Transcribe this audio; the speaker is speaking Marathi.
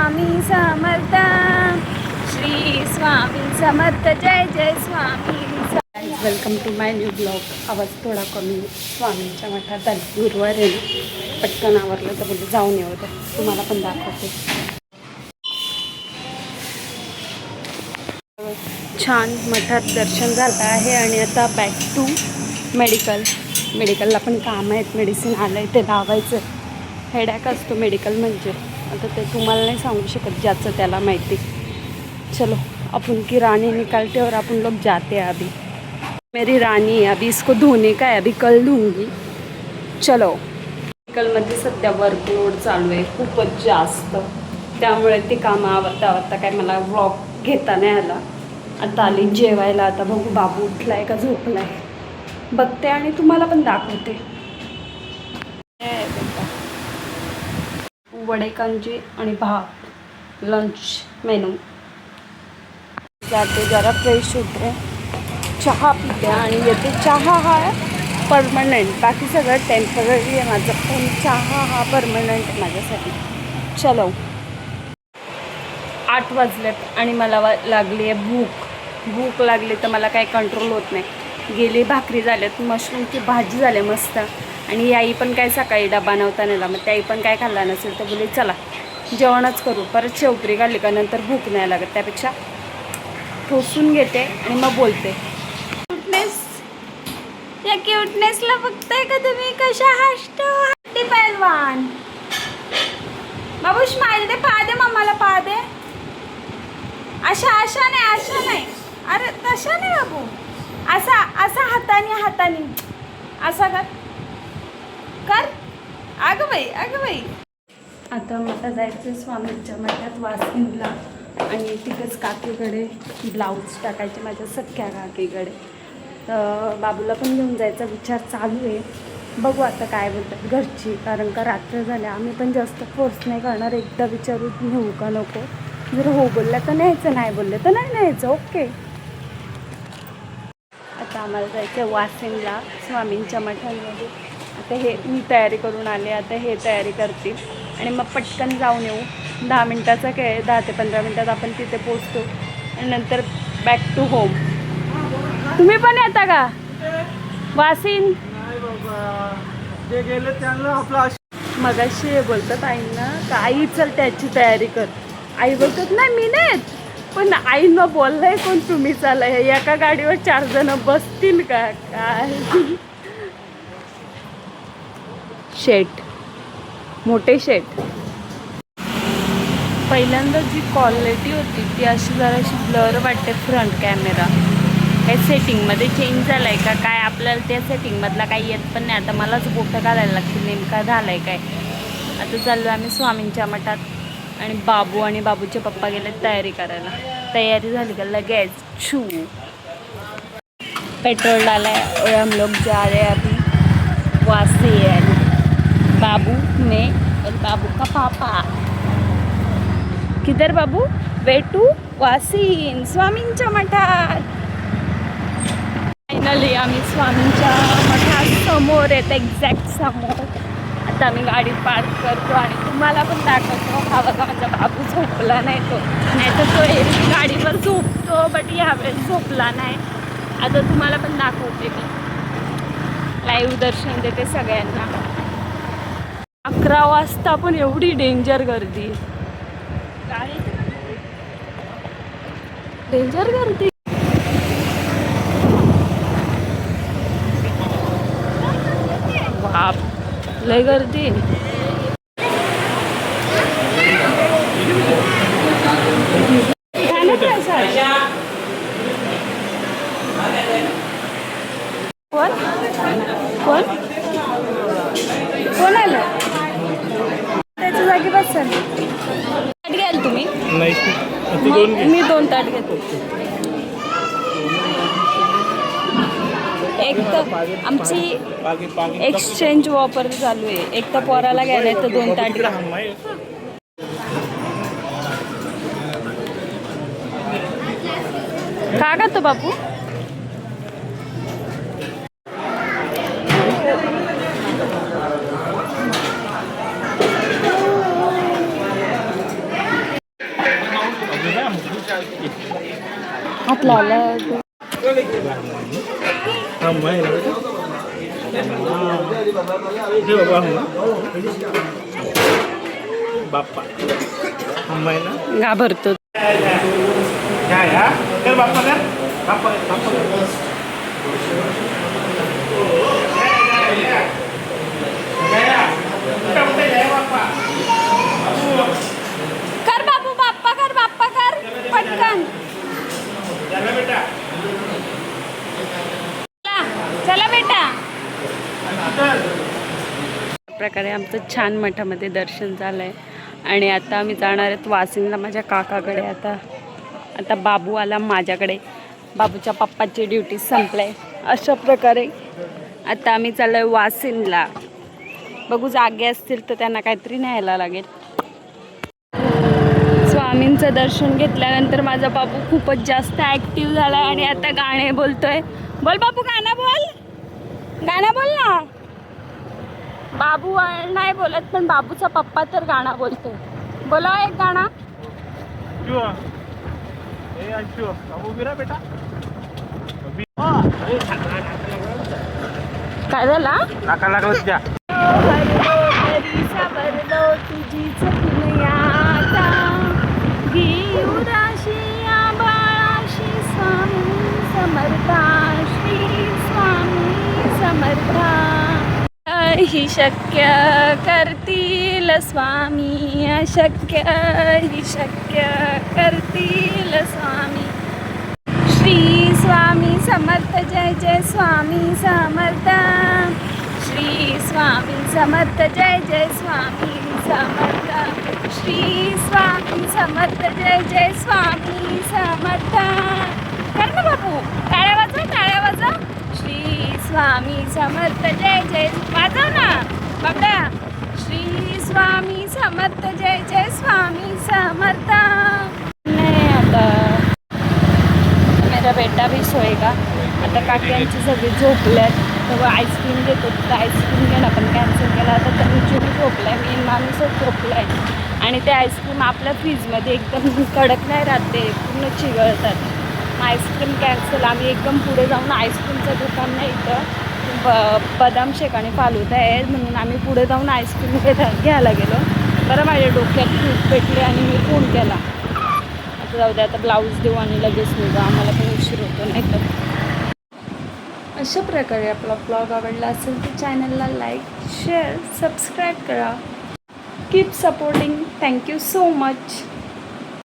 स्वामी समर्थ, श्री स्वामी समर्थ, जय जय Swami. Welcome to my new blog. आवाज थोडा कमी, स्वामींच्या मठात आली, गुरुवार आहे ना, पटकन आवरलं तर बोलले जाऊन येऊ तर तुम्हाला पण दाखवते। छान मठात दर्शन झालं आहे आणि आता बॅक टू मेडिकलला पण काम आहेत, मेडिसिन आलं आहे ते लावायचं। हेडॅक असतो मेडिकल म्हणजे, आता ते तुम्हाला नहीं सांगू शकत, ज्याचं त्याला माहिती। चलो अपन की रानी निकलते और अपन लोग जाते हैं। अभी मेरी रानी है, अभी इसको धोने का है, अभी कल धूँगी। चलो मेडिकलमध्ये सध्या वर्कलोड चालू आहे खूपच जास्त, त्यामुळे ते काम आवरता काय मला व्लॉग घेता नाही आला। आता आली जेवायला, आता बघू बाबू उठलाय का झोपलाय बघते आणि तुम्हाला पण दाखवते। वडे कांजी आणि भात लंच मेनू। जाते जरा फ्रेश होते, चहा पिते आणि येते। चहा हा परमनंट, बाकी सगळं टेम्पररी आहे माझं, पण चहा हा परमनंट आहे माझ्यासाठी। चलो 8 वाजलेत आणि मला लागली आहे भूक लागली तर मला काही कंट्रोल होत नाही। गेली भाकरी झाल्यात, मशरूमची भाजी झाली मस्त, आणि आई पण काय सकाळी डबा नव्हता नेला, मग त्याई पण काय खाल्ला नसेल तर बोलली चला जेवणच करू। परत शेवपुरी खाल्ली का नंतर भूक नाही लागत, त्यापेक्षा ठोसून घेते आणि मग बोलते। क्यूटनेस, या क्यूटनेसला बघताय का तुम्ही, कशा हसतो हट्टी पहलवान। बाबू स्माइल दे, पा दे मम्माला, पा दे। अशा नाही, अरे तशा नाही बाबू, असा हाताने असा कर। अगं बाई आता मला जायचं स्वामींच्या मठात वासिंदला, आणि तिथेच काकीकडे ब्लाऊज टाकायचे, माझ्या सख्या काकीकडे। तर बाबूला पण घेऊन जायचा विचार चालू आहे, बघू आता काय बोलतात घरची, कारण का रात्र झाल्या। आम्ही पण जास्त फोर्स नाही करणार, एकदा विचारून नेऊ का नको, जर हो बोलल्या तर न्यायचं, नाही बोलले तर नाही न्यायचं, ओके। आता आम्हाला जायचं वासिंदला स्वामींच्या मठांमध्ये। आता हे मी तयारी करून आले, आता हे तयारी करतील आणि मग पटकन जाऊन येऊ। 10 मिनटाचा काय, 10 ते 15 मिनटात आपण तिथे पोचतो आणि नंतर बॅक टू होम। तुम्ही पण येता का वासिंद? मगाशी बोलतात आईंना का आई चल त्याची तयारी कर, आई बोलतात नाही मी नाही येत, पण आईनं बोललंय कोण तुम्ही चालय, एका गाडीवर 4 जण बसतील का काय। शेट, मोठे शेट। पहिल्यांदा जी क्वालिटी होती ती अशी जराशी ब्लर वाटते फ्रंट कॅमेरा, काय सेटिंगमध्ये चेंज झाला आहे का काय, आपल्याला त्या सेटिंगमधला काही येत पण नाही। आता मलाच फोटो काढायला लागतील नेमका झाला आहे काय। आता चाललो आम्ही स्वामींच्या मठात, आणि बाबू आणि बाबूचे पप्पा गेले तयारी करायला। तयारी झाली का लगेच छू पेट्रोल डाला है और हम लोग जा रहे हैं अभी वासी। बाबू मैं और बाबू का पापा, किधर बाबू, वे टू वासीन स्वामींच्या मठात। फायनली आम्ही स्वामींच्या मठात समोर येत, एक्झॅक्ट समोर। आता आम्ही गाडी पार्क करतो आणि तुम्हाला पण दाखवतो। हा बघा माझा बाबू झोपला नाही, तर तो एरवी गाडीवर झोपतो, बट यावेळेस झोपला नाही। आता तुम्हाला पण दाखवते, मी लाईव्ह दर्शन देते सगळ्यांना। 11 वाजता पण एवढी डेंजर गर्दी, डेंजर गर्दी। बाप लय गर्दी। कोण आलं त्याच्या जागी बसल? ताट घ्याल तुम्ही? मी 2 ताट घेतो। एक तर आमची एक्सचेंज ऑफर चालू आहे, एक तर पोराला घ्यायला तर 2 ताट घ्या। का ग तो बाबू? हात लावला बाप्पा घाबरतो. कर बाबू, बाप्पा कर, बाप्पा कर पटकन. चला बेटा. प्रकारे आमचं छान मठामध्ये दर्शन झालंय आणि आता आम्ही जाणार आहेत वासिंदला माझ्या काकाकडे. आता बाबू आला माझ्याकडे. बाबूच्या पप्पाची ड्युटी संपलाय. अशा प्रकारे आता आम्ही चाललोय वासिंदला. बघू जागे असतील तर त्यांना काहीतरी न्यायला लागेल. स्वामींचं दर्शन घेतल्यानंतर माझा बाबू खूपच जास्त ॲक्टिव्ह झाला आणि आता गाणे बोलतोय. बोल बाबू, गाणं बोल, गाणं बोल ना. बाबू नाही बोलत पण बाबूचा पप्पा तर गाणं बोलतोय. बोला एक गाणं. काय झाला? नाका लागलं त्या तुझीच पुण्याता घे उदाशी या बाळाशी. स्वामी समर्था, श्री स्वामी समर्था. ही शक्य करतील स्वामी, अशक्य ही शक्य करतील स्वामी. श्री स्वामी समर्थ, जय जय स्वामी समर्थ. श्री स्वामी समर्थ, जय जय स्वामी समर्थ. श्री स्वामी समर्थ, जय जय स्वामी समर्थ. कर ना बाबू, टाळ्या वाजव, टाळ्या वाजव. श्री स्वामी समर्थ, जय जय. वाजव ना बाबड्या. श्री स्वामी समर्थ, जय जय स्वामी समर्थ. नाही आता मेरा बेटा भी सोएगा. आता काक्यांची सगळी झोपल्यात. तेव्हा आईस्क्रीम घेतो तर आईस्क्रीम घेणं पण कॅन्सल केला. आता तनुजून झोपला आहे, मी माणूसच झोपला आहे. आणि ते आईस्क्रीम आपल्या फ्रीजमध्ये एकदम कडक नाही राहते, पूर्ण चिघळतात. Ice cream cancel. आम्ही एकदम पुढे जाऊन आईस्क्रीमचं दुकान नाही इथं बदाम शेक आणि फालुदा आहे म्हणून आम्ही पुढे जाऊन आईस्क्रीम घ्यायला गेलो. बरं माझ्या डोक्यात खूप पेटली आणि मी फोन केला. आता जाऊ दे, आता ब्लाऊज देऊ आणि लगेच निघू, आम्हाला पण उशीर होतो नाही तर. अशा प्रकारे आपला ब्लॉग आवडला असेल तर चॅनलला लाईक, शेअर, सबस्क्राईब करा. Keep supporting. Thank you so much.